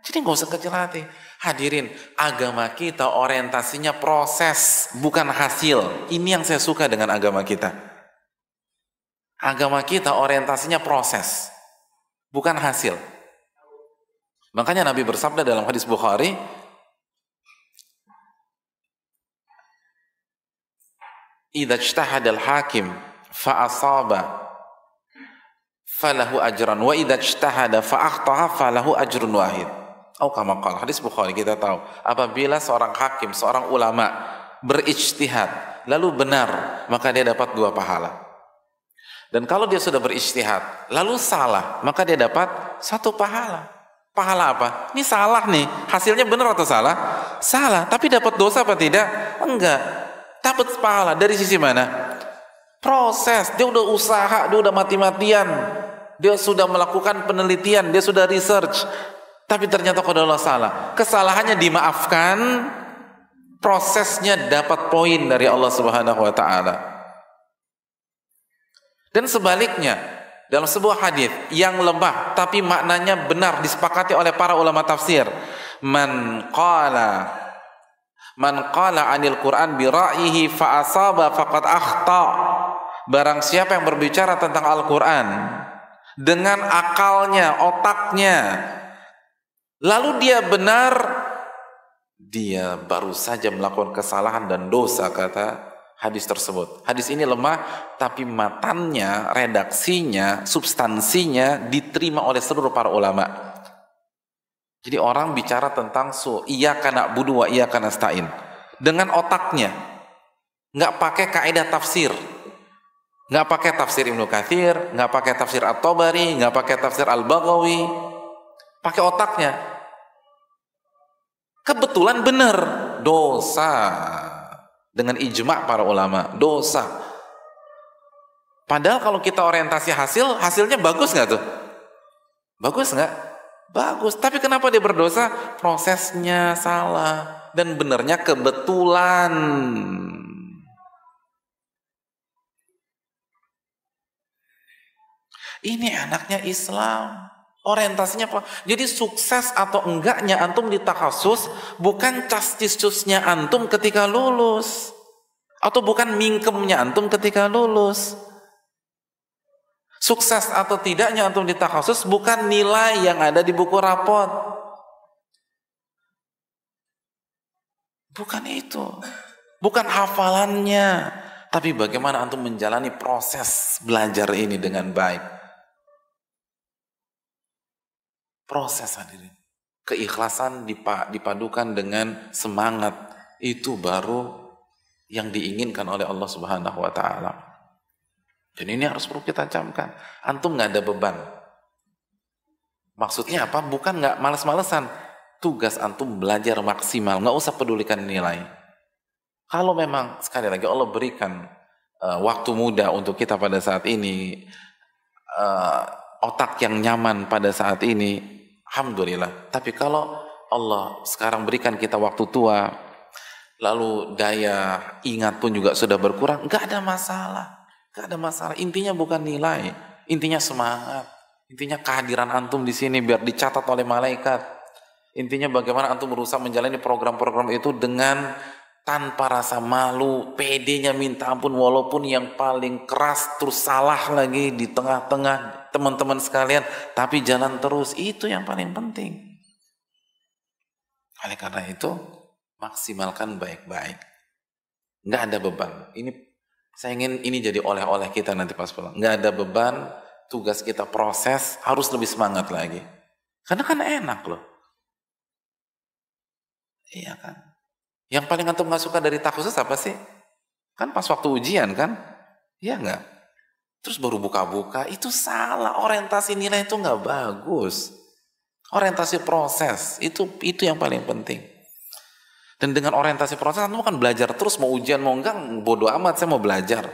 Jadi nggak usah kecil hati. Hadirin, agama kita orientasinya proses, bukan hasil. Ini yang saya suka dengan agama kita. Agama kita orientasinya proses, bukan hasil. Makanya Nabi bersabda dalam hadis Bukhari, "Idza ijtahadal hakim fa asaba falahu ajran wa idza ijtahada fa akhta'a falahu ajrun wahid." Atau kama qala, hadis Bukhari kita tahu, apabila seorang hakim, seorang ulama berijtihad lalu benar, maka dia dapat 2 pahala. Dan kalau dia sudah berijtihad lalu salah, maka dia dapat 1 pahala. Pahala apa? Ini salah nih, hasilnya benar atau salah? Salah, tapi dapat dosa apa tidak? Enggak. Dapat pahala dari sisi mana? Proses, dia udah usaha, dia udah mati-matian, dia sudah melakukan penelitian, dia sudah research, tapi ternyata qadarullah salah. Kesalahannya dimaafkan, prosesnya dapat poin dari Allah Subhanahu wa taala. Dan sebaliknya, dalam sebuah hadis yang lemah tapi maknanya benar disepakati oleh para ulama tafsir, man qala 'anil Qur'an bi ra'yihi fa asaba faqad akhta. Barang siapa yang berbicara tentang Al-Qur'an dengan akalnya, otaknya, lalu dia benar, dia baru saja melakukan kesalahan dan dosa, kata hadis tersebut. Hadis ini lemah, tapi matannya, redaksinya, substansinya diterima oleh seluruh para ulama. Jadi orang bicara tentang iyyaka na'budu wa iyyaka nasta'in dengan otaknya, nggak pakai kaidah tafsir, nggak pakai tafsir Ibnu Katsir, nggak pakai tafsir At-Tabari, nggak pakai tafsir Al-Baghawi, pakai otaknya. Kebetulan benar, dosa. Dengan ijma' para ulama, dosa. Padahal kalau kita orientasi hasilnya bagus nggak tuh? Bagus nggak? Bagus. Tapi kenapa dia berdosa? Prosesnya salah dan benernya kebetulan. Ini anaknya Islam. Orientasinya apa? Jadi sukses atau enggaknya antum di takhasus bukan castistusnya antum ketika lulus, atau bukan mingkemnya antum ketika lulus. Sukses atau tidaknya antum di takhasus bukan nilai yang ada di buku rapot. Bukan itu. Bukan hafalannya, tapi bagaimana antum menjalani proses belajar ini dengan baik. Proses, hadirin. Keikhlasan dipadukan dengan semangat, itu baru yang diinginkan oleh Allah Subhanahu wa taala. Dan ini harus perlu kita camkan. Antum nggak ada beban. Maksudnya apa? Bukan nggak males-malesan. Tugas antum belajar maksimal, nggak usah pedulikan nilai. Kalau memang sekali lagi Allah berikan waktu muda untuk kita pada saat ini, otak yang nyaman pada saat ini, alhamdulillah. Tapi kalau Allah sekarang berikan kita waktu tua, lalu daya ingat pun juga sudah berkurang, nggak ada masalah. Nggak ada masalah. Intinya bukan nilai, intinya semangat, intinya kehadiran antum di sini biar dicatat oleh malaikat. Intinya bagaimana antum berusaha menjalani program-program itu dengan tanpa rasa malu, pedenya minta ampun, walaupun yang paling keras terus salah lagi di tengah-tengah teman-teman sekalian, tapi jalan terus, itu yang paling penting. Oleh karena itu, maksimalkan baik-baik. Nggak ada beban. Saya ingin ini jadi oleh-oleh kita nanti pas pulang. Nggak ada beban, tugas kita proses, harus lebih semangat lagi. Karena kan enak loh. Iya kan? Yang paling antum nggak suka dari takhusus apa sih? Kan pas waktu ujian kan? Iya nggak? Terus baru buka-buka, itu salah. Orientasi nilai itu nggak bagus. Orientasi proses, itu yang paling penting. Dan dengan orientasi proses, antum kan belajar terus, mau ujian mau enggak, bodo amat, saya mau belajar.